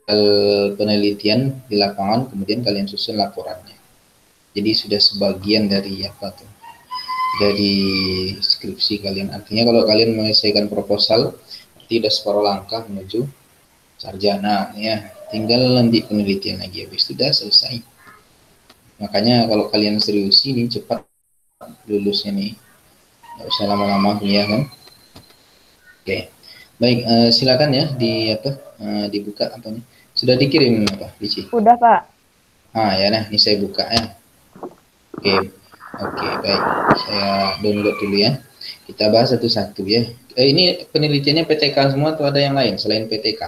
penelitian di lapangan, kemudian kalian susun laporannya. Jadi sudah sebagian dari apa tuh, dari skripsi kalian. Artinya kalau kalian menyelesaikan proposal, berarti sudah separuh langkah menuju sarjana ya. Tinggal nanti penelitian lagi, habis itu sudah selesai. Makanya kalau kalian serius ini cepat lulusnya nih, nggak usah lama-lama ya kan. Oke, baik, silakan ya di apa, dibuka apanya. Sudah dikirim apa, Bici? Udah, Pak. Ya, nah ini saya buka ya. Oke, baik. Saya download dulu ya. Kita bahas satu-satu ya. Ini penelitiannya PTK semua atau ada yang lain selain PTK?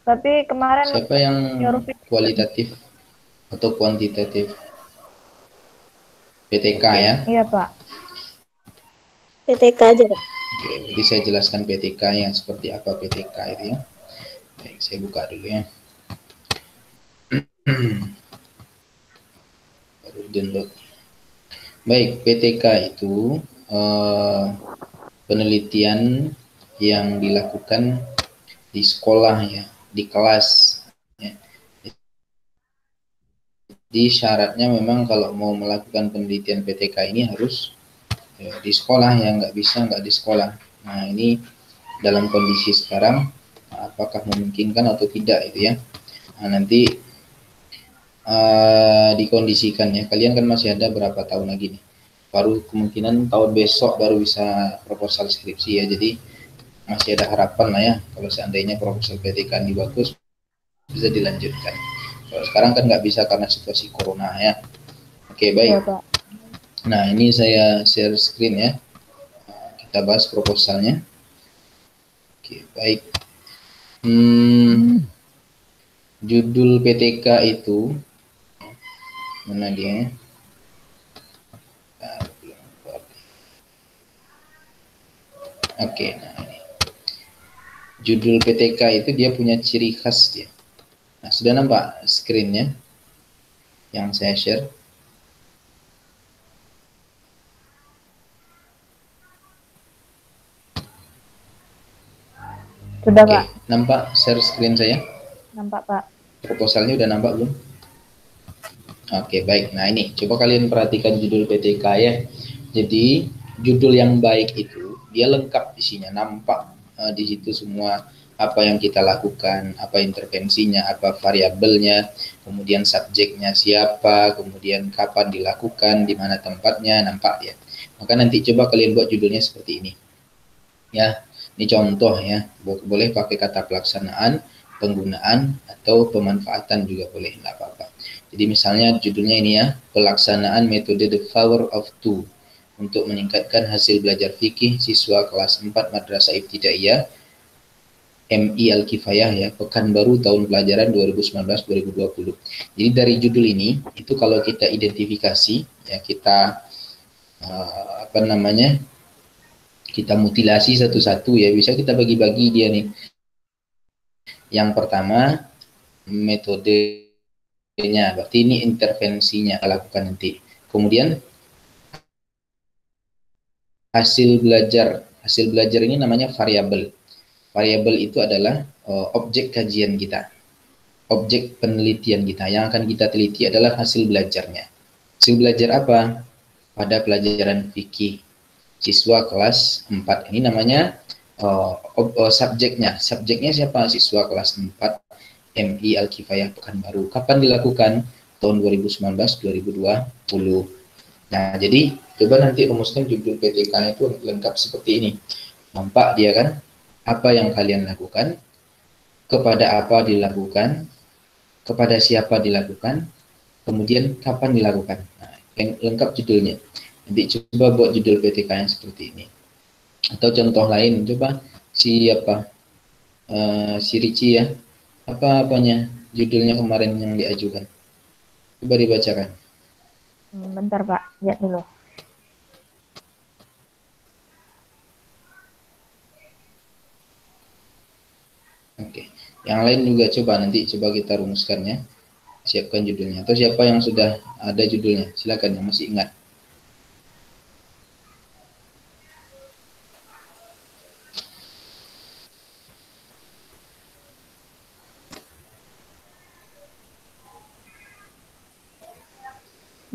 Tapi kemarin Siapa yang nyuruh kualitatif atau kuantitatif? PTK ya. iya, Pak. PTK aja, Pak. Oke, jadi saya jelaskan PTK yang seperti apa PTK itu ya. Baik, saya buka dulu ya. Baru download. Baik, PTK itu penelitian yang dilakukan di sekolah ya, di kelas. Ya. Jadi syaratnya memang kalau mau melakukan penelitian PTK ini harus ya, di sekolah ya, nggak di sekolah. Nah ini dalam kondisi sekarang apakah memungkinkan atau tidak itu ya. Nah, nanti dikondisikan ya. Kalian kan masih ada berapa tahun lagi nih. Baru kemungkinan tahun besok baru bisa proposal skripsi ya. Jadi masih ada harapan lah ya. Kalau seandainya proposal PTK ini bagus, bisa dilanjutkan. Kalau sekarang kan nggak bisa karena situasi corona ya. Oke, baik. Iya, Pak. Nah, ini saya share screen ya. Kita bahas proposalnya. Oke, baik. Judul PTK itu mana dia? Oke, nah ini. Judul PTK itu dia punya ciri khas dia. Nah, sudah nampak screen-nya yang saya share? Sudah, Oke, Pak. nampak share screen saya? Nampak, Pak. Proposalnya udah nampak belum? Oke, baik. Nah, ini coba kalian perhatikan judul PTK ya. Jadi, judul yang baik itu dia lengkap isinya, nampak di situ semua apa yang kita lakukan, apa intervensinya, apa variabelnya, kemudian subjeknya siapa, kemudian kapan dilakukan, di mana tempatnya, nampak ya. Maka nanti coba kalian buat judulnya seperti ini. Ya, ini contoh ya. Boleh pakai kata pelaksanaan, penggunaan, atau pemanfaatan juga boleh, nggak apa-apa. Jadi misalnya judulnya ini ya, pelaksanaan metode the power of two untuk meningkatkan hasil belajar fikih siswa kelas 4 Madrasah Ibtidaiyah MI Al-Kifayah ya, Pekanbaru tahun pelajaran 2019-2020. Jadi dari judul ini, itu kalau kita identifikasi, ya kita apa namanya, kita mutilasi satu-satu ya, bisa kita bagi-bagi dia nih. Yang pertama, metodenya, berarti ini intervensinya lakukan nanti. Kemudian hasil belajar ini namanya variabel. Variabel itu adalah objek kajian kita, objek penelitian kita. Yang akan kita teliti adalah hasil belajarnya. Hasil belajar apa? Pada pelajaran fikih siswa kelas 4. Ini namanya subjeknya. Subjeknya siapa? Siswa kelas 4 MI Al-Kifayah Pekanbaru. Kapan dilakukan? Tahun 2019-2020. Nah, jadi coba nanti rumuskan judul PTK itu lengkap seperti ini. Nampak dia kan? Apa yang kalian lakukan? Kepada apa dilakukan? Kepada siapa dilakukan? Kemudian kapan dilakukan? Nah, yang lengkap judulnya. Nanti coba buat judul PTK yang seperti ini. Atau contoh lain, coba siapa? Si Ricci ya. Apa-apanya judulnya kemarin yang diajukan? Coba dibacakan. Bentar, Pak. Lihat dulu. Oke. Yang lain juga coba nanti coba kita rumuskan ya. Siapkan judulnya. Atau siapa yang sudah ada judulnya? Silakan yang masih ingat.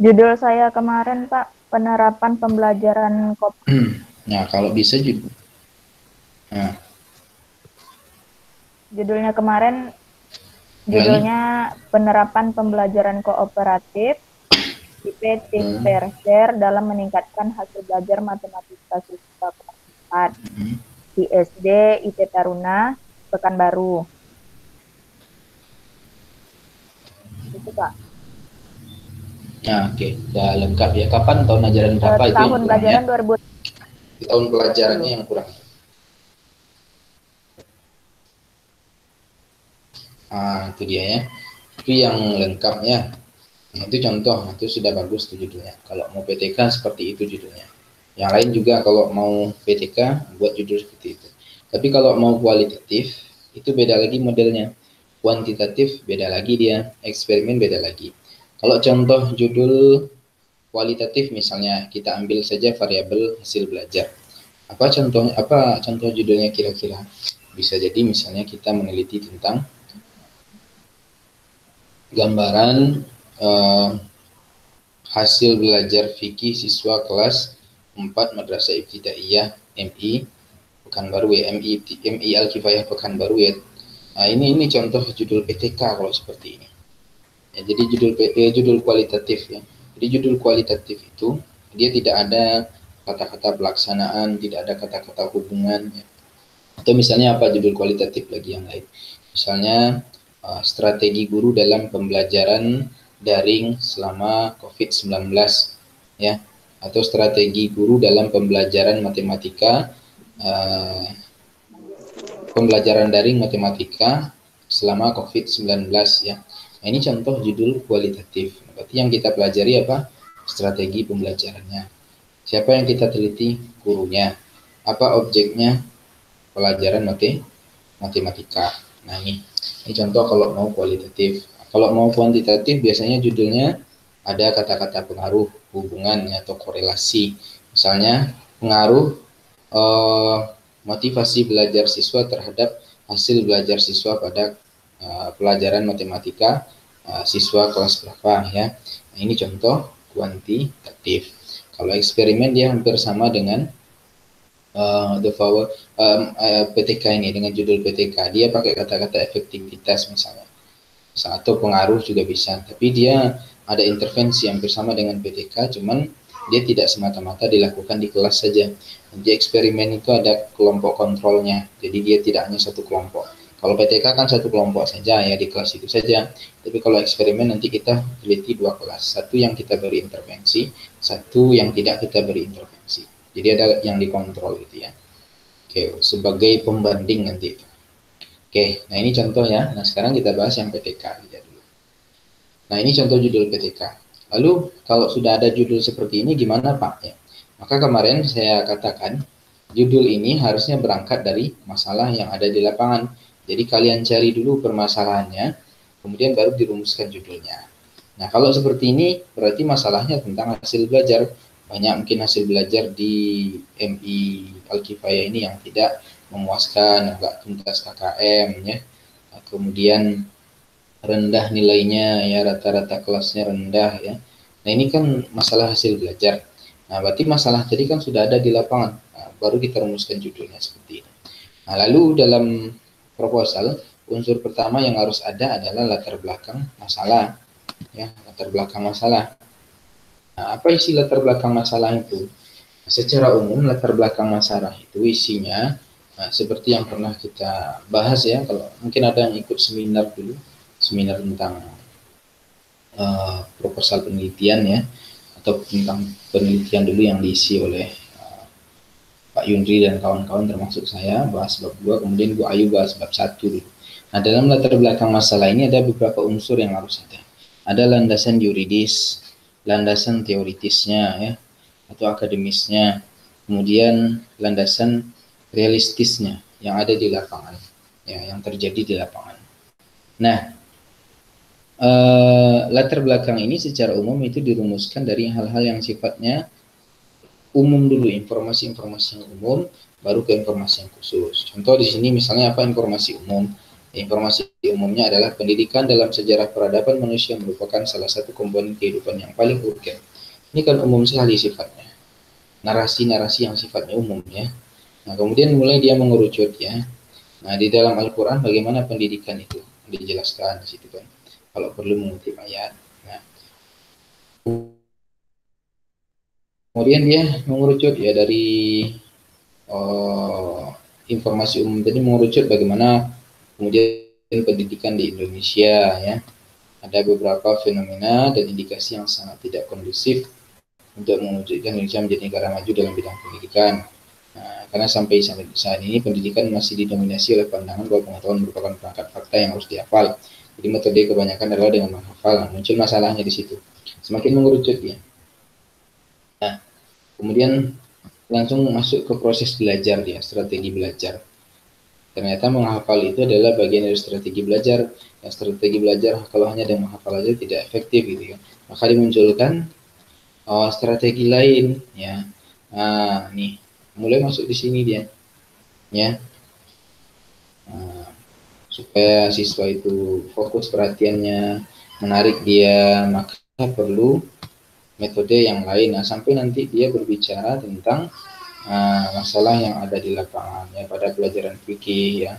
Judul saya kemarin, Pak, penerapan pembelajaran Nah, kalau bisa juga. Nah, Judulnya kemarin, ulangi. penerapan pembelajaran kooperatif IP Tim Fair Share dalam meningkatkan hasil belajar matematika siswa kelas 4 di SD IT Taruna Pekanbaru. Itu, Pak. Nah, oke, udah lengkap ya. Kapan tahun ajaran berapa itu yang Tahun kurang pelajaran ya? 2000. Tahun pelajarannya yang kurang. Ah, itu dia ya. Itu yang lengkapnya. Nah, itu contoh, itu sudah bagus tuh judulnya. Kalau mau PTK seperti itu judulnya. Yang lain juga kalau mau PTK buat judul seperti itu. Tapi kalau mau kualitatif itu beda lagi modelnya. Kuantitatif beda lagi dia, eksperimen beda lagi. Kalau contoh judul kualitatif misalnya kita ambil saja variabel hasil belajar. Apa contoh judulnya kira-kira? Bisa jadi misalnya kita meneliti tentang gambaran hasil belajar fikih siswa kelas 4 Madrasah Ibtidaiyah MI Pekanbaru ya, MI Al-Kifayah Pekanbaru ya. Nah, ini contoh judul PTK kalau seperti ini. Ya, jadi judul kualitatif ya. Jadi judul kualitatif itu dia tidak ada kata-kata pelaksanaan, tidak ada kata-kata hubungan ya. Atau misalnya apa judul kualitatif lagi yang lain. Misalnya strategi guru dalam pembelajaran daring selama COVID-19 ya, atau strategi guru dalam pembelajaran matematika pembelajaran daring matematika selama COVID-19 ya. Nah, ini contoh judul kualitatif. Berarti yang kita pelajari apa? Strategi pembelajarannya. Siapa yang kita teliti? Gurunya. Apa objeknya? Pelajaran matematika. Nah, ini contoh kalau mau kualitatif. Kalau mau kuantitatif biasanya judulnya ada kata-kata pengaruh, hubungan atau korelasi. Misalnya pengaruh motivasi belajar siswa terhadap hasil belajar siswa pada pelajaran matematika siswa kelas berapa ya. Nah, ini contoh kuantitatif. Kalau eksperimen dia hampir sama dengan PTK ini dengan judul PTK. Dia pakai kata-kata efektivitas misalnya. Atau pengaruh juga bisa. Tapi dia ada intervensi hampir sama dengan PTK, cuman dia tidak semata-mata dilakukan di kelas saja. Di eksperimen itu ada kelompok kontrolnya, jadi dia tidak hanya satu kelompok. Kalau PTK kan satu kelompok saja ya di kelas itu saja. Tapi kalau eksperimen nanti kita teliti dua kelas, satu yang kita beri intervensi, satu yang tidak kita beri intervensi. Jadi ada yang dikontrol gitu ya. Oke, sebagai pembanding nanti. Oke, nah ini contoh ya. Nah sekarang kita bahas yang PTK aja dulu. Nah ini contoh judul PTK. Lalu kalau sudah ada judul seperti ini gimana Pak ya? Maka kemarin saya katakan judul ini harusnya berangkat dari masalah yang ada di lapangan. Jadi kalian cari dulu permasalahannya, kemudian baru dirumuskan judulnya. Nah kalau seperti ini berarti masalahnya tentang hasil belajar. Banyak mungkin hasil belajar di MI Al-Kifayah ini yang tidak memuaskan, enggak tuntas KKM ya. Kemudian rendah nilainya ya, rata-rata kelasnya rendah ya. Nah ini kan masalah hasil belajar. Nah berarti masalah tadi kan sudah ada di lapangan. Nah, baru kita rumuskan judulnya seperti ini. Nah lalu dalam proposal unsur pertama yang harus ada adalah latar belakang masalah ya, latar belakang masalah. Nah, apa isi latar belakang masalah itu? Nah, secara umum latar belakang masalah itu isinya seperti yang pernah kita bahas ya. Kalau mungkin ada yang ikut seminar dulu, seminar tentang proposal penelitian ya, atau tentang penelitian dulu yang diisi oleh Pak Yundri dan kawan-kawan termasuk saya bahas bab 2, kemudian Bu Ayu bahas bab 1 dulu. Nah dalam latar belakang masalah ini ada beberapa unsur yang harus ada. Ada landasan yuridis, landasan teoritisnya ya, atau akademisnya, kemudian landasan realistisnya yang ada di lapangan, ya, yang terjadi di lapangan. Nah, latar belakang ini secara umum itu dirumuskan dari hal-hal yang sifatnya umum dulu, informasi-informasi yang umum, baru ke informasi yang khusus. Contoh di sini misalnya apa informasi umum? Informasi umumnya adalah pendidikan dalam sejarah peradaban manusia merupakan salah satu komponen kehidupan yang paling urgen. Ini kan umum sekali sifatnya. Narasi-narasi yang sifatnya umum ya. Nah, kemudian mulai dia mengerucut ya. Nah, di dalam Al-Quran bagaimana pendidikan itu dijelaskan di situ kan. Kalau perlu mengutip ayat. Nah, kemudian dia mengerucut ya dari informasi umum tadi, mengerucut bagaimana kemudian pendidikan di Indonesia ya. Ada beberapa fenomena dan indikasi yang sangat tidak kondusif untuk mewujudkan Indonesia menjadi negara maju dalam bidang pendidikan. Nah, karena sampai saat ini pendidikan masih didominasi oleh pandangan bahwa pengetahuan merupakan perangkat fakta yang harus dihafal. Jadi metode kebanyakan adalah dengan menghafal. Nah, muncul masalahnya di situ. Semakin mengerucut ya. Nah, kemudian langsung masuk ke proses belajar dia, strategi belajar. Ternyata menghafal itu adalah bagian dari strategi belajar. Dan strategi belajar kalau hanya dengan menghafal aja tidak efektif gitu ya. Maka dimunculkan strategi lain ya. Nah, nih mulai masuk di sini dia ya. Nah, supaya siswa itu fokus perhatiannya, menarik dia, maka perlu metode yang lain. Nah, sampai nanti dia berbicara tentang masalah yang ada di lapangan ya, pada pelajaran fikih ya,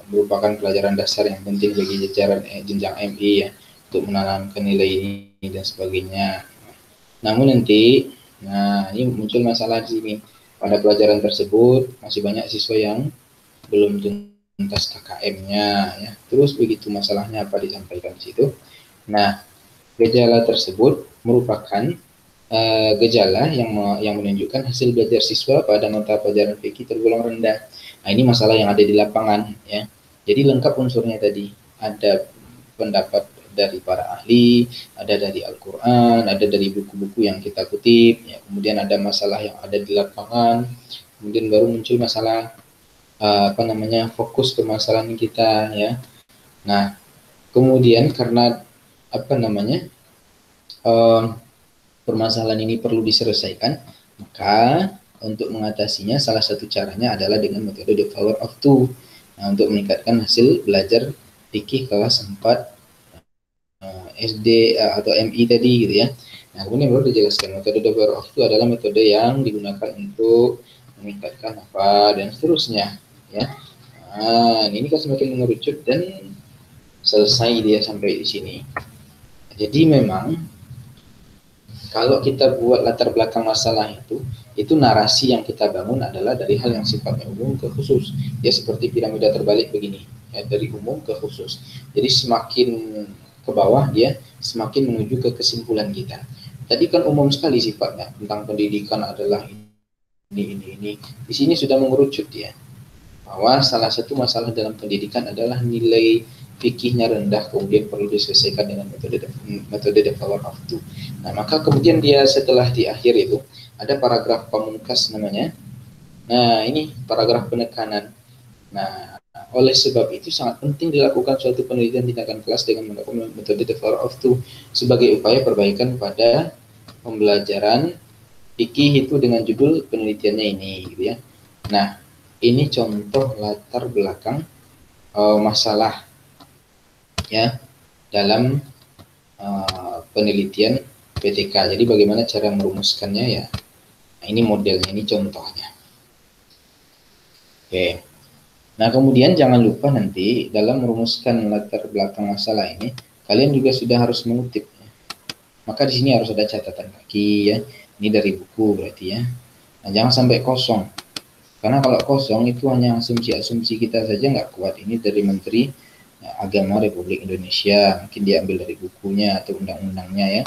merupakan pelajaran dasar yang penting bagi jajaran jenjang MI ya, untuk menanamkan nilai ini dan sebagainya. Namun nanti, nah ini muncul masalah di sini. Pada pelajaran tersebut masih banyak siswa yang belum tuntas KKM-nya ya. Terus begitu masalahnya apa disampaikan di situ. Nah, gejala tersebut merupakan gejala yang menunjukkan hasil belajar siswa pada mata pelajaran fikih tergolong rendah. Nah, ini masalah yang ada di lapangan ya. Jadi lengkap unsurnya tadi. Ada pendapat dari para ahli, ada dari Al-Quran, ada dari buku-buku yang kita kutip, ya. Kemudian ada masalah yang ada di lapangan, kemudian baru muncul masalah fokus ke masalah kita ya. Nah, kemudian karena permasalahan ini perlu diselesaikan, maka untuk mengatasinya salah satu caranya adalah dengan metode the power of two. Nah, untuk meningkatkan hasil belajar fikih kelas 4 SD atau MI tadi gitu ya. Nah, kemudian baru dijelaskan metode the power of two adalah metode yang digunakan untuk meningkatkan apa dan seterusnya ya. Nah, ini kan semakin mengerucut dan selesai dia sampai di sini. Jadi memang kalau kita buat latar belakang masalah itu narasi yang kita bangun adalah dari hal yang sifatnya umum ke khusus. Ya seperti piramida terbalik begini, ya, dari umum ke khusus. Jadi semakin ke bawah dia semakin menuju ke kesimpulan kita. Tadi kan umum sekali sifatnya tentang pendidikan adalah ini. Di sini sudah mengerucut ya, bahwa salah satu masalah dalam pendidikan adalah nilai fikihnya rendah, kemudian perlu diselesaikan dengan metode the power of two. Nah, maka kemudian dia setelah di akhir itu ada paragraf pamungkas namanya. Nah, ini paragraf penekanan. Nah, oleh sebab itu sangat penting dilakukan suatu penelitian tindakan kelas dengan menggunakan metode the power of two sebagai upaya perbaikan pada pembelajaran fikih itu dengan judul penelitiannya ini gitu ya. Nah, ini contoh latar belakang masalah ya dalam penelitian PTK. Jadi bagaimana cara merumuskannya ya. Nah, ini modelnya, ini contohnya. Oke. Nah, kemudian jangan lupa nanti dalam merumuskan latar belakang masalah ini, kalian juga sudah harus mengutip. Ya. Maka di sini harus ada catatan kaki ya. Ini dari buku berarti ya. Nah, jangan sampai kosong. Karena kalau kosong itu hanya asumsi-asumsi kita saja nggak kuat. Ini dari Menteri Agama Republik Indonesia, mungkin diambil dari bukunya atau undang-undangnya ya.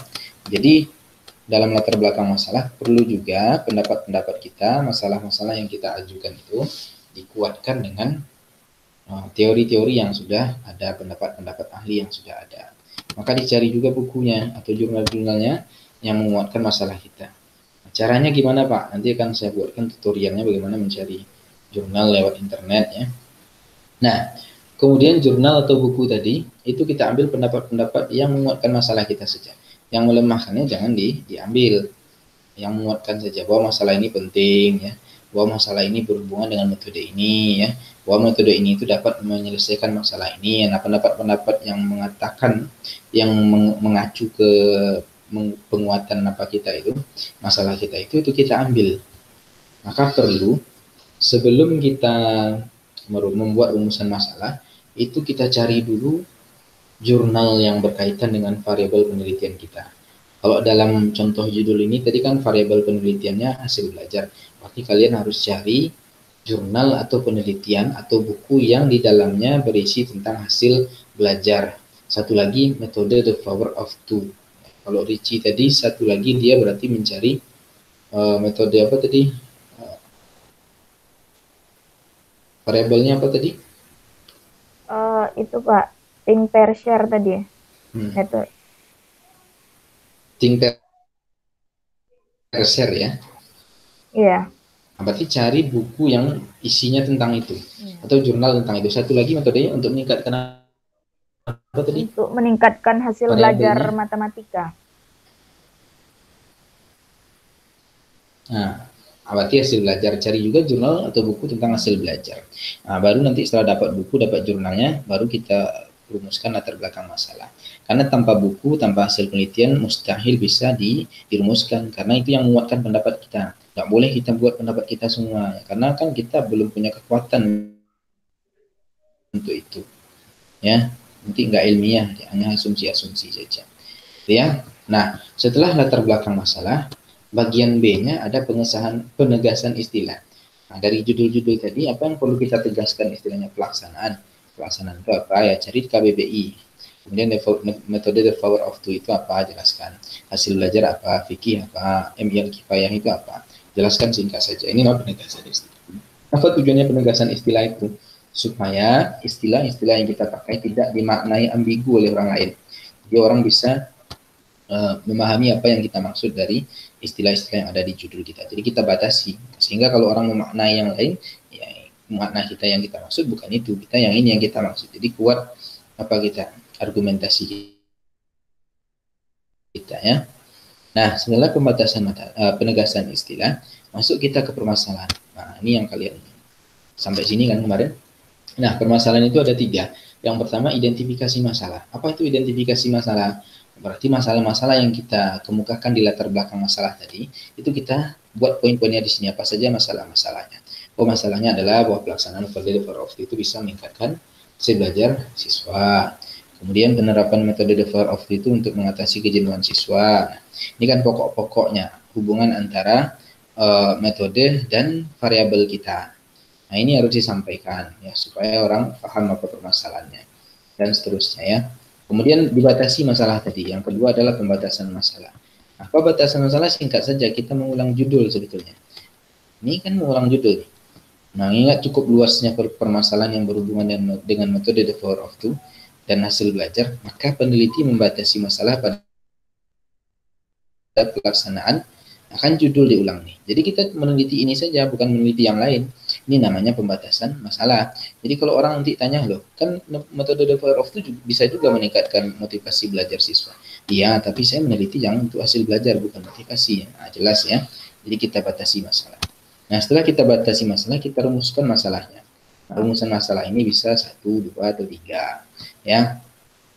Jadi dalam latar belakang masalah perlu juga pendapat-pendapat kita, masalah-masalah yang kita ajukan itu dikuatkan dengan teori-teori yang sudah ada, pendapat-pendapat ahli yang sudah ada. Maka dicari juga bukunya atau jurnal-jurnalnya yang menguatkan masalah kita. Nah, caranya gimana Pak? Nanti akan saya buatkan tutorialnya bagaimana mencari jurnal lewat internet ya. Nah, kemudian jurnal atau buku tadi, itu kita ambil pendapat-pendapat yang menguatkan masalah kita saja. Yang melemahkannya jangan diambil. Yang menguatkan saja bahwa masalah ini penting ya. bahwa masalah ini berhubungan dengan metode ini ya, bahwa metode ini itu dapat menyelesaikan masalah ini. Nah, pendapat-pendapat yang mengatakan, yang mengacu ke penguatan kita itu, masalah kita itu kita ambil. Maka perlu sebelum kita membuat rumusan masalah itu kita cari dulu jurnal yang berkaitan dengan variabel penelitian kita. Kalau dalam contoh judul ini tadi kan variabel penelitiannya hasil belajar, berarti kalian harus cari jurnal atau penelitian atau buku yang di dalamnya berisi tentang hasil belajar. Satu lagi metode the power of two. Kalau Ricci tadi satu lagi dia berarti mencari metode apa tadi? Variabelnya apa tadi? Itu Pak, think pair share tadi. Metode. Think pair share ya? Iya. Berarti cari buku yang isinya tentang itu atau jurnal tentang itu. Satu lagi metodenya untuk meningkatkan apa tadi? Untuk meningkatkan hasil belajar matematika. Nah, berarti hasil belajar, cari juga jurnal atau buku tentang hasil belajar. Nah, baru nanti setelah dapat buku, dapat jurnalnya, baru kita rumuskan latar belakang masalah. Karena tanpa buku, tanpa hasil penelitian, mustahil bisa dirumuskan. Karena itu yang menguatkan pendapat kita. Nggak boleh kita buat pendapat kita semua. Karena kan kita belum punya kekuatan untuk itu. Ya, nanti nggak ilmiah, hanya asumsi-asumsi saja. Ya. Nah, setelah latar belakang masalah, bagian B-nya ada penegasan istilah. Nah, dari judul-judul tadi, apa yang perlu kita tegaskan istilahnya? Pelaksanaan. Pelaksanaan itu apa? Ya, cari KBBI. Kemudian metode the power of two itu apa? Jelaskan. Hasil belajar apa? Fikih apa? MIL kifayah itu apa? Jelaskan singkat saja. Ini nama penegasan istilah. Apa tujuannya penegasan istilah itu? Supaya istilah-istilah yang kita pakai tidak dimaknai ambigu oleh orang lain. Jadi orang bisa memahami apa yang kita maksud dari istilah-istilah yang ada di judul kita. Jadi kita batasi sehingga kalau orang memaknai yang lain, ya makna kita yang kita maksud bukan itu, kita yang ini yang kita maksud. Jadi kuat apa kita argumentasi kita ya. Nah, setelah pembatasan penegasan istilah, masuk kita ke permasalahan. Nah, ini yang kalian sampai sini kan kemarin. Nah, permasalahan itu ada 3. Yang pertama identifikasi masalah. Apa itu identifikasi masalah? Berarti masalah-masalah yang kita kemukakan di latar belakang masalah tadi, itu kita buat poin-poinnya di sini apa saja masalah-masalahnya. Oh, masalahnya adalah bahwa pelaksanaan value for of itu bisa meningkatkan hasil belajar siswa. Kemudian penerapan metode the power of itu untuk mengatasi kejenuhan siswa. Nah, ini kan pokok-pokoknya hubungan antara metode dan variabel kita. Nah, ini harus disampaikan ya supaya orang paham apa permasalahannya dan seterusnya ya. Kemudian dibatasi masalah tadi. Yang kedua adalah pembatasan masalah. Apa batasan masalah? Singkat saja, kita mengulang judul sebetulnya. Ini kan mengulang judul. Nah, ingat cukup luasnya permasalahan yang berhubungan dengan metode the power of two dan hasil belajar, maka peneliti membatasi masalah pada pelaksanaan akan judul diulang nih. Jadi kita meneliti ini saja, bukan meneliti yang lain. Ini namanya pembatasan masalah. Jadi kalau orang nanti tanya, loh, kan metode the power of two bisa juga meningkatkan motivasi belajar siswa. Iya, tapi saya meneliti yang untuk hasil belajar, bukan motivasi. Nah, jelas ya. Jadi kita batasi masalah. Nah, setelah kita batasi masalah, kita rumuskan masalahnya. Nah, rumusan masalah ini bisa 1, 2, atau 3. Ya.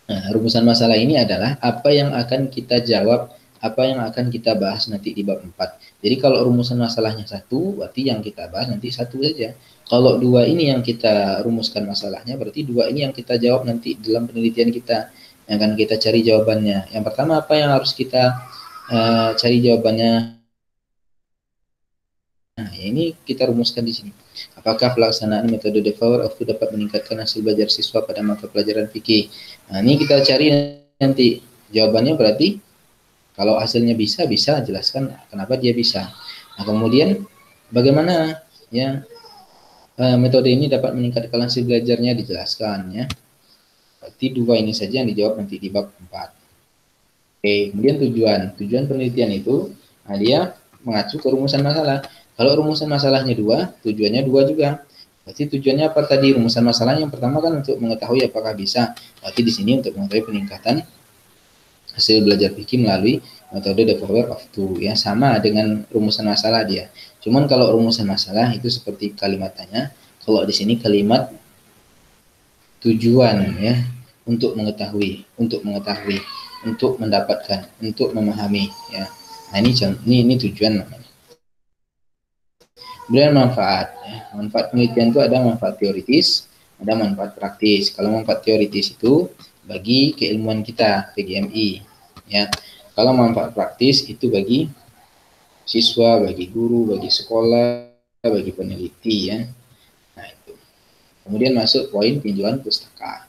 Nah, rumusan masalah ini adalah apa yang akan kita jawab, apa yang akan kita bahas nanti di bab 4. Jadi kalau rumusan masalahnya 1, berarti yang kita bahas nanti 1 saja. Kalau 2 ini yang kita rumuskan masalahnya, berarti 2 ini yang kita jawab nanti dalam penelitian kita, yang akan kita cari jawabannya. Yang pertama apa yang harus kita cari jawabannya? Nah, ini kita rumuskan di sini. Apakah pelaksanaan metode the power of two dapat meningkatkan hasil belajar siswa pada mata pelajaran fikih? Nah, ini kita cari nanti jawabannya, berarti kalau hasilnya bisa jelaskan kenapa dia bisa. Nah, kemudian bagaimana ya metode ini dapat meningkatkan hasil belajarnya, dijelaskan ya. Berarti 2 ini saja yang dijawab nanti di bab 4. Oke, kemudian tujuan penelitian itu, nah dia mengacu ke rumusan masalah. Kalau rumusan masalahnya 2, tujuannya 2 juga. Berarti tujuannya apa tadi? Rumusan masalah yang pertama kan untuk mengetahui apakah bisa. Berarti di sini untuk mengetahui peningkatan hasil belajar fikih melalui metode the power of two ya, sama dengan rumusan masalah dia. Cuman kalau rumusan masalah itu seperti kalimat tanya, kalau di sini kalimat tujuan ya, untuk mengetahui, untuk mendapatkan, untuk memahami ya. Nah ini tujuan namanya. Kemudian manfaat ya. Manfaat penelitian itu ada manfaat teoritis, ada manfaat praktis. Kalau manfaat teoritis itu bagi keilmuan kita PGMI ya. Kalau manfaat praktis itu bagi siswa, bagi guru, bagi sekolah, bagi peneliti ya. Nah itu. Kemudian masuk poin tinjauan pustaka.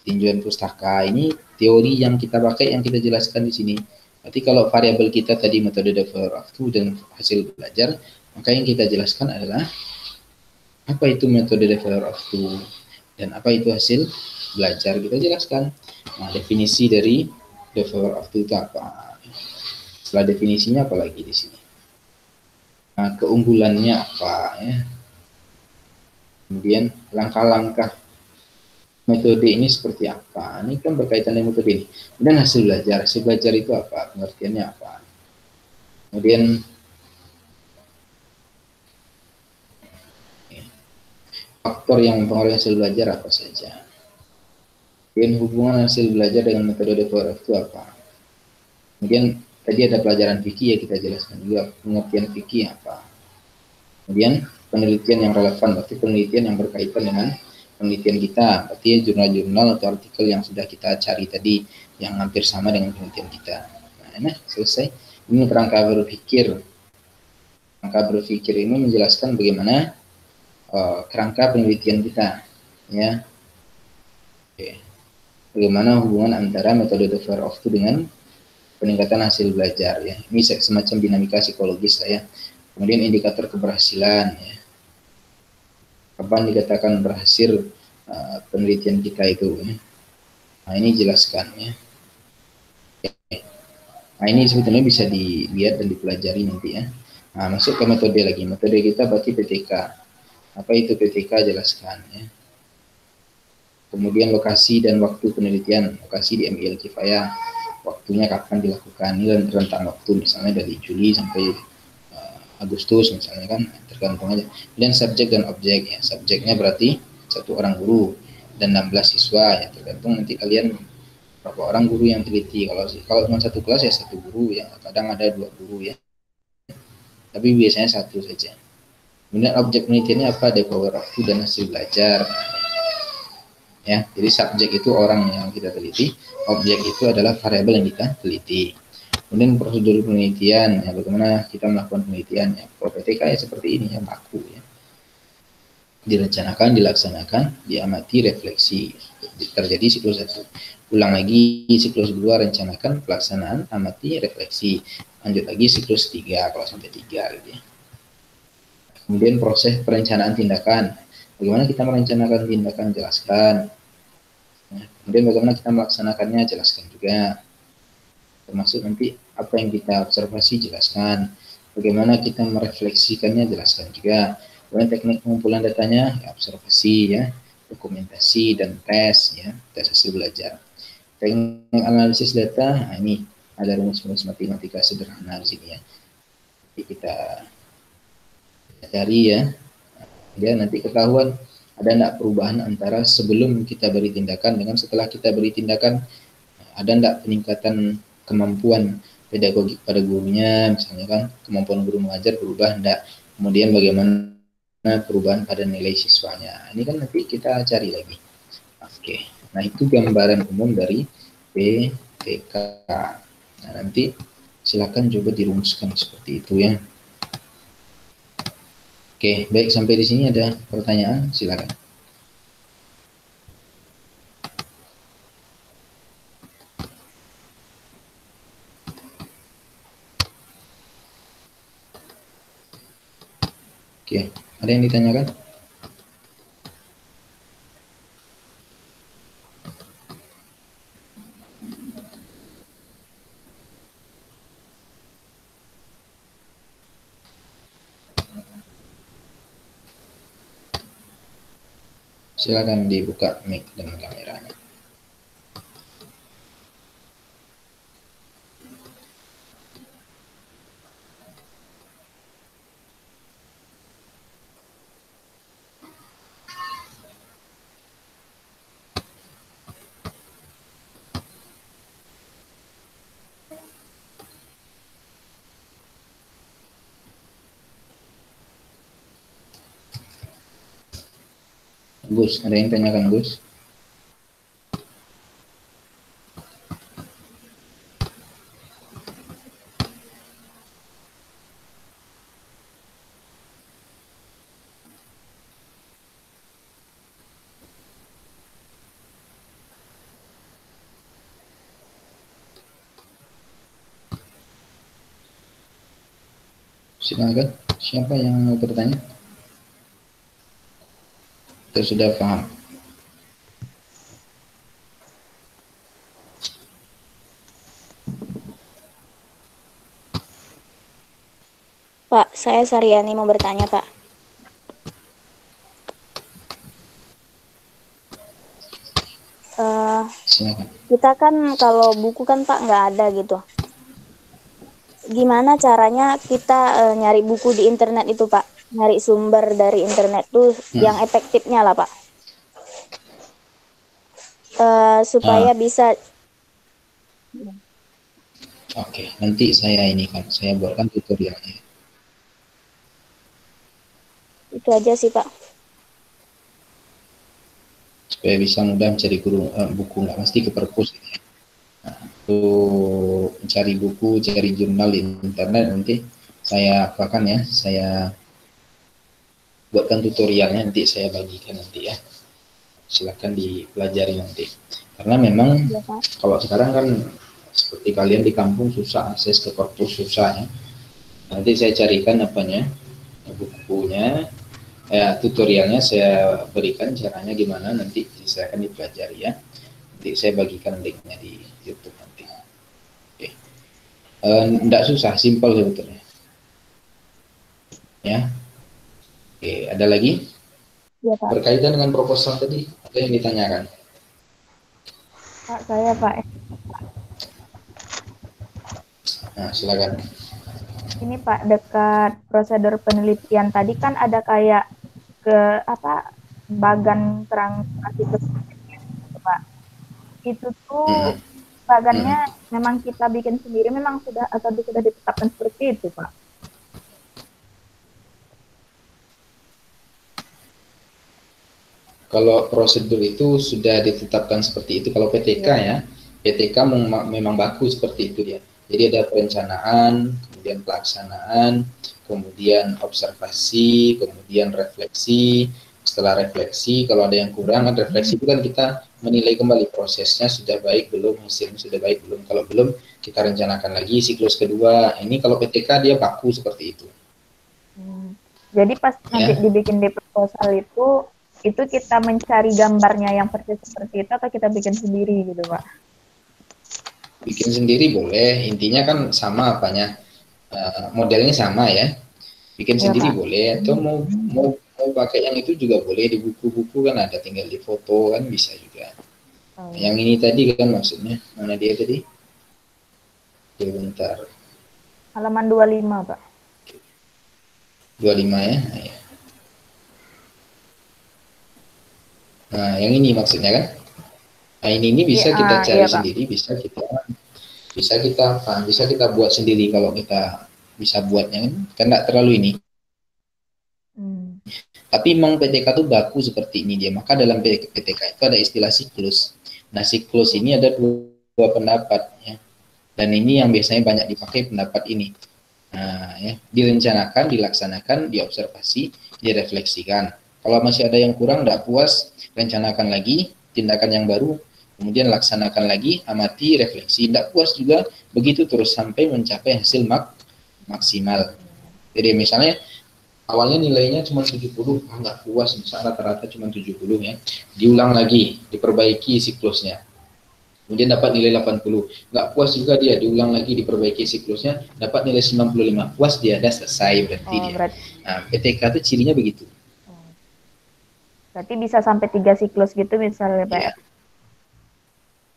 Tinjauan pustaka ini teori yang kita pakai, yang kita jelaskan di sini. Berarti kalau variabel kita tadi metode the power of two dan hasil belajar, maka yang kita jelaskan adalah apa itu metode the power of two dan apa itu hasil belajar, kita jelaskan. Nah, definisi dari the power of two itu apa? Setelah definisinya apalagi di sini. Nah, keunggulannya apa ya? Kemudian langkah-langkah metode ini seperti apa? Ini kan berkaitan dengan metode ini. Kemudian hasil belajar. Hasil belajar itu apa? Pengertiannya apa? Kemudian faktor yang mempengaruhi hasil belajar apa saja? Kemudian hubungan hasil belajar dengan metode the power of two apa? Kemudian tadi ada pelajaran fikih ya, kita jelaskan juga pengertian fikih apa. Kemudian penelitian yang relevan, berarti penelitian yang berkaitan dengan penelitian kita, berarti jurnal-jurnal atau artikel yang sudah kita cari tadi yang hampir sama dengan penelitian kita. Nah, selesai. Ini kerangka berpikir. Kerangka berpikir ini menjelaskan bagaimana kerangka penelitian kita, ya. Oke. Bagaimana hubungan antara metode the power of two dengan peningkatan hasil belajar ya. Ini semacam dinamika psikologis lah ya. Kemudian indikator keberhasilan ya. Kapan dikatakan berhasil penelitian kita itu ya. Nah, ini jelaskan ya. Nah, ini sebetulnya bisa dilihat dan dipelajari nanti ya. Nah, masuk ke metode lagi. Metode kita berarti PTK. Apa itu PTK, jelaskan ya. Kemudian lokasi dan waktu penelitian. Lokasi di MIL Kifayah. Waktunya kapan dilakukan, ini rentang waktu misalnya dari Juli sampai Agustus misalnya kan, tergantung aja. Dan subjek dan objek ya, subjeknya berarti satu orang guru dan 16 siswa ya, tergantung nanti kalian berapa orang guru yang teliti. Kalau cuma satu kelas ya satu guru ya, kadang ada dua guru ya, tapi biasanya satu saja. Kemudian objek penelitiannya apa? The power of two dan hasil belajar ya. Jadi subjek itu orang yang kita teliti, objek itu adalah variabel yang kita teliti. Kemudian prosedur penelitian ya, bagaimana kita melakukan penelitian ya. Kalau PTK ya seperti ini ya, baku ya. Direncanakan, dilaksanakan, diamati, refleksi. Terjadi siklus 1. Ulang lagi siklus 2, rencanakan, pelaksanaan, amati, refleksi. Lanjut lagi siklus 3 kalau sampai 3 gitu ya. Kemudian proses perencanaan tindakan. Bagaimana kita merencanakan tindakan, jelaskan. Nah, kemudian bagaimana kita melaksanakannya, jelaskan juga. Termasuk nanti apa yang kita observasi, jelaskan. Bagaimana kita merefleksikannya, jelaskan juga. Kemudian teknik pengumpulan datanya, ya, observasi ya, dokumentasi dan tes ya, tes hasil belajar. Teknik analisis data, nah ini ada rumus-rumus matematika sederhana di sini ya. Jadi kita cari ya. Dia nanti ketahuan ada enggak perubahan antara sebelum kita beri tindakan dengan setelah kita beri tindakan. Ada enggak peningkatan kemampuan pedagogik pada gurunya, misalnya kan, kemampuan guru mengajar berubah enggak. Kemudian bagaimana perubahan pada nilai siswanya. Ini kan nanti kita cari lagi. Oke. Nah, itu gambaran umum dari PTK. Nah, nanti silakan coba dirumuskan seperti itu ya. Oke, baik, sampai di sini ada pertanyaan, silakan. Oke, ada yang ditanyakan? Silakan dibuka mic dan kameranya. Gus, ada yang tanyakan Gus? Silakan, siapa yang mau bertanya? Kita sudah paham. Pak, saya Saryani mau bertanya, Pak. Silakan. Kita kan kalau buku kan Pak nggak ada gitu. Gimana caranya kita nyari buku di internet itu, Pak? Nyari sumber dari internet tuh yang efektifnya lah, Pak. Supaya bisa. Oke, nanti saya saya buatkan tutorialnya. Itu aja sih, Pak. Supaya bisa mudah mencari buku, nggak mesti ke perpus. Nah, untuk mencari buku, cari jurnal di internet nanti saya apakan ya, saya buatkan tutorialnya, nanti saya bagikan nanti ya. Silakan dipelajari nanti. Karena memang Ya, Pak. kalau sekarang kan seperti kalian di kampung susah akses ke perpus, susah ya. Nanti saya carikan apanya, bukunya, tutorialnya saya berikan caranya gimana, nanti saya akan dipelajari ya. Nanti saya bagikan linknya di YouTube nanti. Oke. Nggak susah, simpel sebetulnya. Ya. Oke, ada lagi? Ya, Pak. Berkaitan dengan proposal tadi, ada yang ditanyakan? Pak, saya Pak. Nah, silakan. Ini Pak, dekat prosedur penelitian tadi kan ada kayak bagan kerang itu Pak. Itu tuh bagannya memang kita bikin sendiri, memang sudah ditetapkan seperti itu, Pak. Kalau prosedur itu sudah ditetapkan seperti itu. Kalau PTK ya, PTK memang baku seperti itu dia. Jadi ada perencanaan, kemudian pelaksanaan, kemudian observasi, kemudian refleksi. Setelah refleksi, kalau ada yang kurang, refleksi itu kan kita menilai kembali prosesnya sudah baik belum, hasilnya sudah baik belum. Kalau belum, kita rencanakan lagi siklus kedua. Ini kalau PTK dia baku seperti itu. Jadi pas nanti dibikin di proposal itu kita mencari gambarnya yang persis seperti itu atau kita bikin sendiri gitu, Pak? Bikin sendiri boleh, intinya kan sama apanya, modelnya sama ya. Bikin sendiri Pak. Boleh, atau mau pakai yang itu juga boleh, di buku-buku kan ada, tinggal di foto kan bisa juga. Yang ini tadi kan maksudnya, mana dia tadi? Bentar. Halaman 25, Pak. 25 ya. Nah, yang ini maksudnya kan? Nah, ini bisa kita cari sendiri, bisa kita buat sendiri kalau kita bisa buatnya kan nggak terlalu ini. Tapi memang PTK itu baku seperti ini dia. Maka dalam PTK itu ada istilah siklus. Nah, siklus ini ada dua pendapat ya. Dan ini yang biasanya banyak dipakai pendapat ini. Nah, ya, direncanakan, dilaksanakan, diobservasi, direfleksikan. Kalau masih ada yang kurang, tidak puas, rencanakan lagi, tindakan yang baru, kemudian laksanakan lagi, amati, refleksi. Tidak puas juga, begitu terus sampai mencapai hasil maksimal. Jadi misalnya awalnya nilainya cuma 70, nggak puas, misalnya rata-rata cuma 70 ya. Diulang lagi, diperbaiki siklusnya. Kemudian dapat nilai 80, nggak puas juga dia, diulang lagi, diperbaiki siklusnya, dapat nilai 95, puas dia, ada selesai berarti dia. Nah, PTK itu cirinya begitu. Berarti bisa sampai 3 siklus gitu misalnya, Pak? Ya.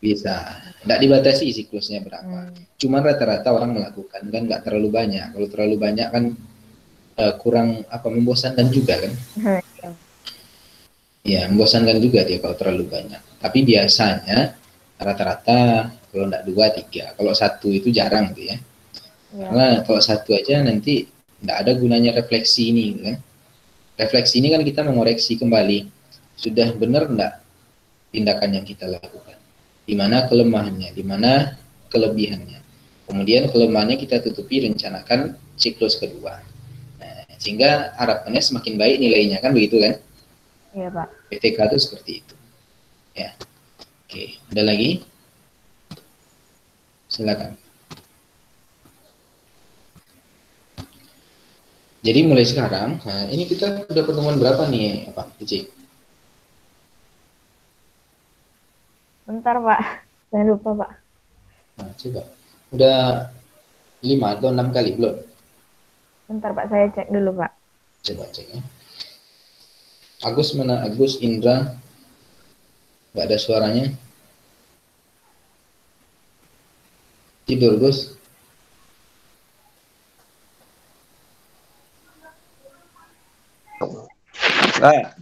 Bisa, nggak dibatasi siklusnya berapa. Cuma rata-rata orang melakukan kan nggak terlalu banyak. Kalau terlalu banyak kan kurang membosankan juga kan? Ya, membosankan juga dia kalau terlalu banyak. Tapi biasanya rata-rata kalau nggak 2, 3, kalau 1 itu jarang tuh ya. Karena kalau 1 aja nanti nggak ada gunanya refleksi ini kan. Refleksi ini kan kita mengoreksi kembali sudah benar enggak tindakan yang kita lakukan, di mana kelemahannya, di mana kelebihannya. Kemudian kelemahannya kita tutupi, rencanakan siklus kedua. Nah, sehingga harapannya semakin baik nilainya, kan begitu kan? Iya, Pak. PTK itu seperti itu. Ya. Oke, ada lagi? Silakan. Jadi mulai sekarang, nah ini kita udah pertemuan berapa nih, Cici? Bentar, Pak. Saya lupa, Pak. Nah, coba. Udah 5 atau 6 kali belum? Bentar, Pak. Saya cek dulu, Pak. Coba cek ya. Agus mana? Agus, Indra. Nggak ada suaranya. Tidur, Gus. Nah,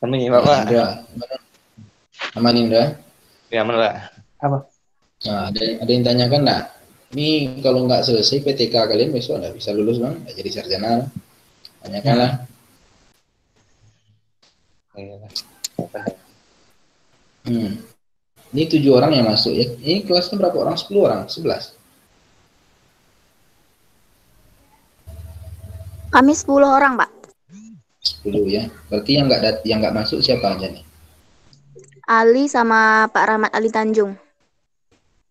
ini Bapak. Indra. Aman, Indra? Ya, mana? Apa? Nah, ada yang tanyakan nggak? Ini kalau nggak selesai PTK kalian besok nggak bisa lulus, Bang. Nggak jadi sarjana. Tanyakanlah. Ini 7 orang yang masuk ya. Ini kelasnya berapa orang? 10 orang? 11? Kami 10 orang, Pak. 10 ya. Berarti yang nggak masuk siapa aja nih? Ali sama Pak Rahmat Ali Tanjung.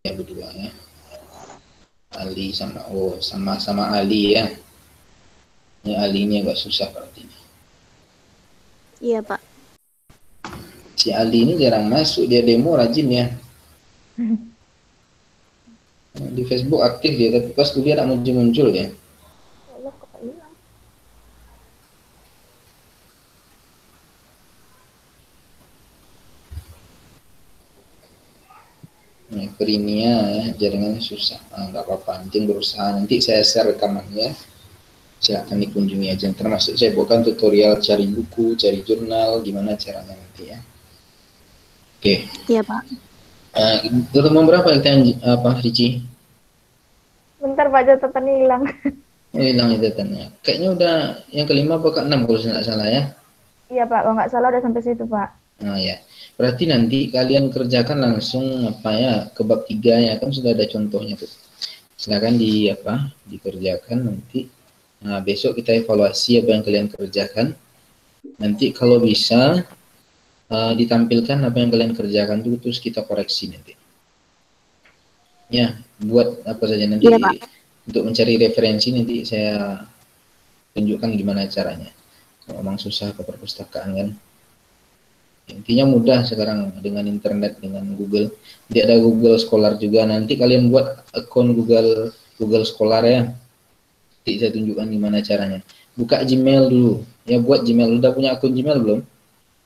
Ya, berdua ya. Ali sama Ali ya. Ini Ali ini agak susah berarti. Iya, Pak. Si Ali ini jarang masuk, dia demo rajin ya. Di Facebook aktif dia, tapi pas kuliah tak muncul-muncul ya. Nah, Perinia ya, jaringannya susah. Nggak apa-apa, nanti berusaha. Nanti saya share rekamannya. Silahkan dikunjungi aja. Termasuk saya buatkan tutorial cari buku, cari jurnal, gimana caranya nanti ya. Oke. Iya, Pak. Pertemuan berapa kita Ricci? Bentar, Pak. Catatannya hilang. Hilang catatannya. Kayaknya udah yang kelima apa ke-6 kalau saya nggak salah ya. Iya, Pak. Kalau nggak salah udah sampai situ, Pak. Nah ya. Berarti nanti kalian kerjakan langsung ke bab 3 ya, kan sudah ada contohnya tuh. Silakan dikerjakan nanti. Nah, besok kita evaluasi apa yang kalian kerjakan. Nanti kalau bisa ditampilkan apa yang kalian kerjakan dulu, terus kita koreksi nanti. Ya, buat apa saja nanti Iya, Pak. untuk mencari referensi nanti saya tunjukkan gimana caranya. Memang susah ke perpustakaan kan. Intinya mudah sekarang dengan internet, dengan Google. Dia ada Google Scholar juga. Nanti kalian buat akun Google Scholar ya. Nanti saya tunjukkan gimana caranya. Buka Gmail dulu. Ya, buat Gmail. Udah punya akun Gmail belum?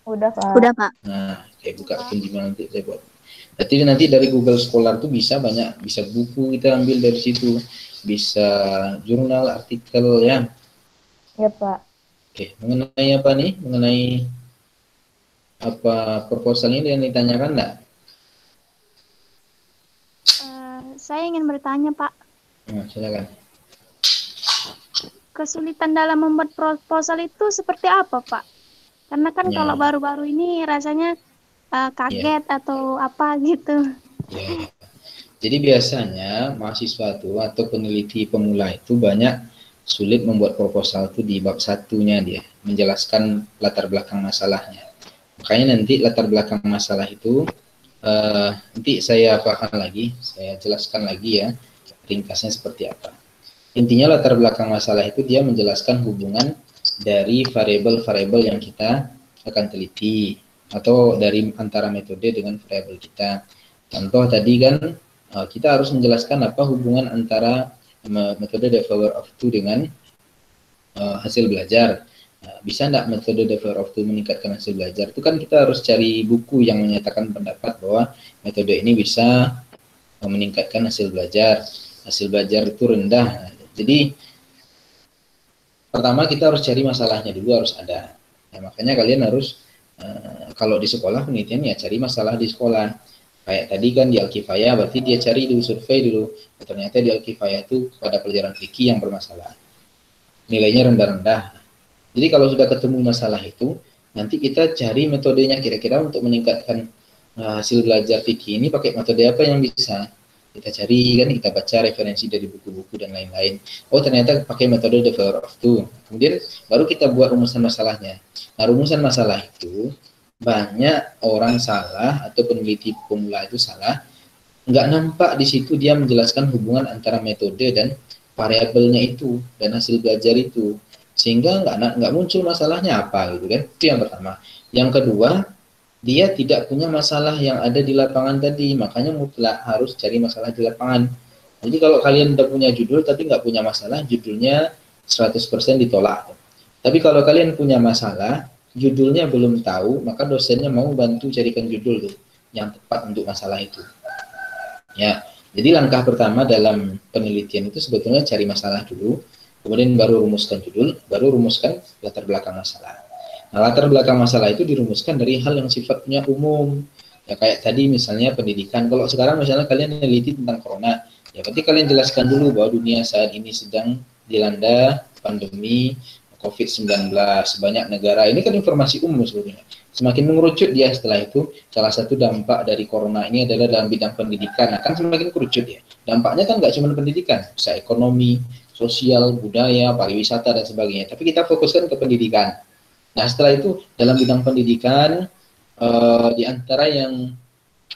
Udah, Pak. Udah, Pak. Nah, buka akun Gmail nanti saya buat. Berarti nanti dari Google Scholar tuh bisa banyak, bisa buku kita ambil dari situ, bisa jurnal, artikel ya. Iya, Pak. Oke, mengenai apa nih? Mengenai apa proposal ini yang ditanyakan enggak? Saya ingin bertanya, Pak. Nah, silakan. Kesulitan dalam membuat proposal itu seperti apa, Pak? Karena kan Ya. kalau baru-baru ini rasanya kaget atau apa gitu. Ya. Jadi biasanya mahasiswa itu atau peneliti pemula itu banyak sulit membuat proposal itu di bab satunya dia, menjelaskan latar belakang masalahnya. Makanya nanti latar belakang masalah itu nanti saya jelaskan lagi ya, ringkasnya seperti apa. Intinya latar belakang masalah itu dia menjelaskan hubungan dari variabel-variabel yang kita akan teliti atau dari antara metode dengan variabel kita. Contoh tadi kan kita harus menjelaskan apa hubungan antara metode developer of two dengan hasil belajar. Bisa enggak metode developer of two meningkatkan hasil belajar? Itu kan kita harus cari buku yang menyatakan pendapat bahwa metode ini bisa meningkatkan hasil belajar. Hasil belajar itu rendah. Jadi pertama kita harus cari masalahnya dulu, harus ada. Ya, makanya kalian harus kalau di sekolah penelitian ya cari masalah di sekolah. Kayak tadi kan di Al-Kifayah, berarti dia cari dulu, survei dulu. Ternyata di Al-Kifayah itu pada pelajaran fikih yang bermasalah. Nilainya rendah-rendah. Jadi kalau sudah ketemu masalah itu, nanti kita cari metodenya kira-kira untuk meningkatkan hasil belajar fikih ini pakai metode apa yang bisa kita cari kan, kita baca referensi dari buku-buku dan lain-lain. Oh ternyata pakai metode the power of two. Kemudian baru kita buat rumusan masalahnya. Nah rumusan masalah itu banyak orang salah atau peneliti pemula itu salah, nggak nampak di situ dia menjelaskan hubungan antara metode dan variabelnya itu dan hasil belajar itu, sehingga nggak muncul masalahnya apa gitu kan. Itu yang pertama. Yang kedua, dia tidak punya masalah yang ada di lapangan tadi, makanya mutlak harus cari masalah di lapangan. Jadi kalau kalian udah punya judul tapi nggak punya masalah, judulnya 100% ditolak. Tapi kalau kalian punya masalah, judulnya belum tahu, maka dosennya mau bantu carikan judul tuh yang tepat untuk masalah itu. Ya, jadi langkah pertama dalam penelitian itu sebetulnya cari masalah dulu, kemudian baru rumuskan judul, baru rumuskan latar belakang masalah. Nah, latar belakang masalah itu dirumuskan dari hal yang sifatnya umum. Ya kayak tadi misalnya pendidikan. Kalau sekarang misalnya kalian meneliti tentang corona, ya berarti kalian jelaskan dulu bahwa dunia saat ini sedang dilanda pandemi COVID-19, banyak negara. Ini kan informasi umum sebetulnya. Semakin mengerucut dia setelah itu, salah satu dampak dari corona ini adalah dalam bidang pendidikan. Nah, kan semakin kerucut ya. Dampaknya kan nggak cuma pendidikan, bisa ekonomi, sosial, budaya, pariwisata, dan sebagainya. Tapi kita fokuskan ke pendidikan. Nah, setelah itu dalam bidang pendidikan, di antara yang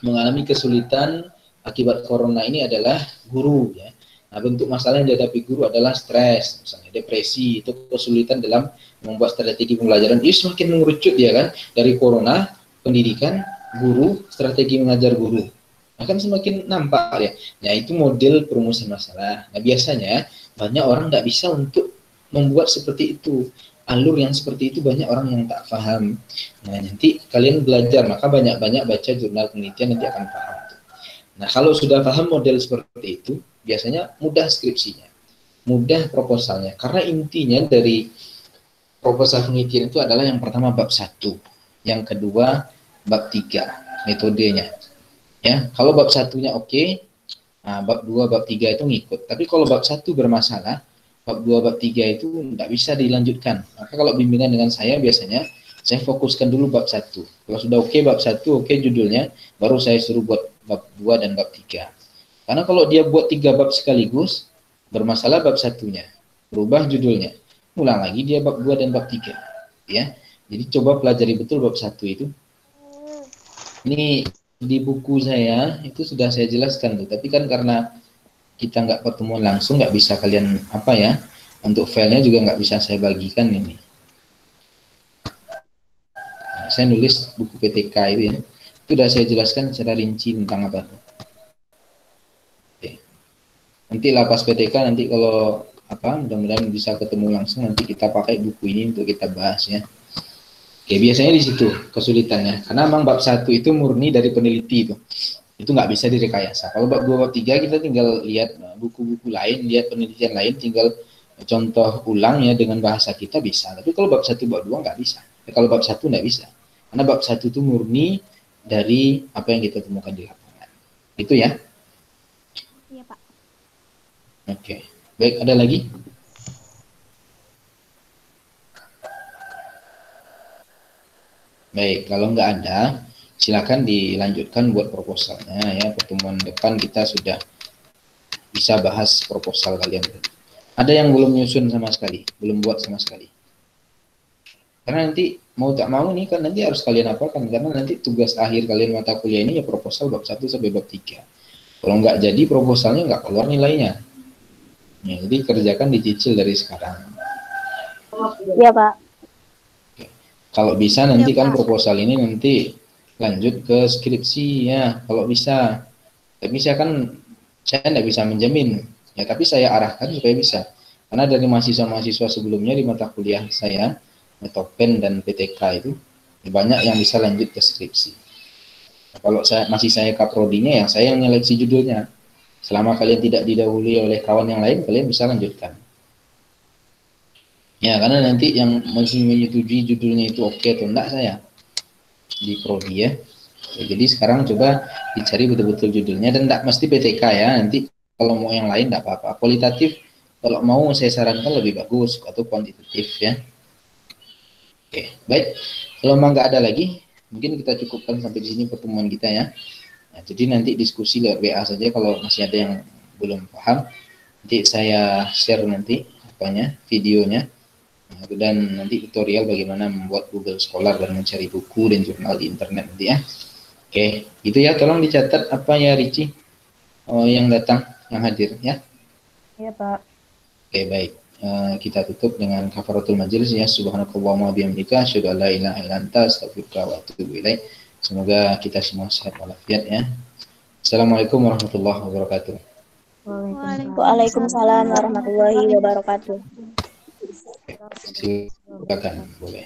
mengalami kesulitan akibat corona ini adalah guru. Ya. Nah, bentuk masalah yang dihadapi guru adalah stres, misalnya depresi, itu kesulitan dalam membuat strategi pembelajaran. Ini semakin mengerucut ya kan, dari corona, pendidikan, guru, strategi mengajar guru. Nah, kan semakin nampak ya. Nah, itu model perumusan masalah. Nah, biasanya banyak orang nggak bisa untuk membuat seperti itu. Alur yang seperti itu banyak orang yang tak paham. Nah, nanti kalian belajar, maka banyak-banyak baca jurnal penelitian, nanti akan paham. Nah, kalau sudah paham model seperti itu, biasanya mudah skripsinya, mudah proposalnya. Karena intinya dari proposal penelitian itu adalah yang pertama bab 1, yang kedua bab 3, metodenya. Ya, kalau bab 1-nya oke, nah, bab 2, bab 3 itu ngikut. Tapi kalau bab 1 bermasalah, bab 2, bab 3 itu tidak bisa dilanjutkan. Maka kalau bimbingan dengan saya biasanya saya fokuskan dulu bab 1. Kalau sudah oke bab 1, oke judulnya, baru saya suruh buat bab 2 dan bab 3. Karena kalau dia buat 3 bab sekaligus, bermasalah bab 1-nya, berubah judulnya, ulang lagi dia bab 2 dan bab 3. Ya. Jadi coba pelajari betul bab 1 itu. Ini di buku saya itu sudah saya jelaskan tuh, tapi kan karena kita nggak pertemuan langsung, nggak bisa kalian apa ya, untuk filenya juga nggak bisa saya bagikan ini. Nah, saya nulis buku PTK itu ya, itu sudah saya jelaskan secara rinci tentang apa tuh. Oke. Nanti lapas PTK nanti kalau apa, mudah-mudahan bisa ketemu langsung, nanti kita pakai buku ini untuk kita bahas ya. Oke, biasanya di situ kesulitannya, karena memang bab 1 itu murni dari peneliti itu nggak bisa direkayasa. Kalau bab 2, bab 3 kita tinggal lihat buku-buku lain, lihat penelitian lain, tinggal contoh ulang ya dengan bahasa kita bisa. Tapi kalau bab 1, bab 2 nggak bisa. Kalau bab 1 nggak bisa. Karena bab 1 itu murni dari apa yang kita temukan di lapangan. Itu ya? Iya, Pak. Oke. Baik, ada lagi? Baik, kalau nggak ada, silakan dilanjutkan buat proposalnya ya. Pertemuan depan kita sudah bisa bahas proposal kalian. Ada yang belum nyusun sama sekali, belum buat sama sekali. Karena nanti mau tak mau nih kan nanti harus kalian apakan, karena nanti tugas akhir kalian mata kuliah ini ya proposal bab 1 sampai bab 3. Kalau nggak jadi proposalnya nggak keluar nilainya. Ya, jadi kerjakan dicicil dari sekarang. Iya, Pak. Oke. Kalau bisa nanti Ya, kan Pak. proposal ini nanti lanjut ke skripsi ya, kalau bisa. Tapi saya nggak bisa menjamin ya, tapi saya arahkan supaya bisa. Karena dari mahasiswa-mahasiswa sebelumnya di mata kuliah saya, Metopen dan PTK itu banyak yang bisa lanjut ke skripsi. Nah, kalau saya kaprodinya ya saya yang nyeleksi judulnya. Selama kalian tidak didahului oleh kawan yang lain, kalian bisa lanjutkan. Ya, karena nanti yang masih menyetujui judulnya itu oke atau enggak saya di prodi ya. Jadi sekarang coba dicari betul-betul judulnya, dan enggak mesti PTK ya. Nanti kalau mau yang lain enggak apa-apa. Kualitatif kalau mau saya sarankan lebih bagus, atau kuantitatif ya. Oke, baik. Kalau memang nggak ada lagi, mungkin kita cukupkan sampai di sini pertemuan kita ya. Nah, jadi nanti diskusi lewat WA saja kalau masih ada yang belum paham. Nanti saya share nanti videonya. Nah, dan nanti tutorial bagaimana membuat Google Scholar dan mencari buku dan jurnal di internet nanti ya. Oke, gitu ya. Tolong dicatat apa ya Ricci yang datang, yang hadir ya. Iya Pak. Oke, baik. Kita tutup dengan kafaratul majelis ya. Subhanakallahumma bihamdika asyhadu an la ilaha illa anta astaghfiruka wa atubu ilaik. Semoga kita semua sehat walafiat ya. Assalamualaikum warahmatullahi wabarakatuh. Waalaikumsalam warahmatullahi wabarakatuh. Silakan boleh.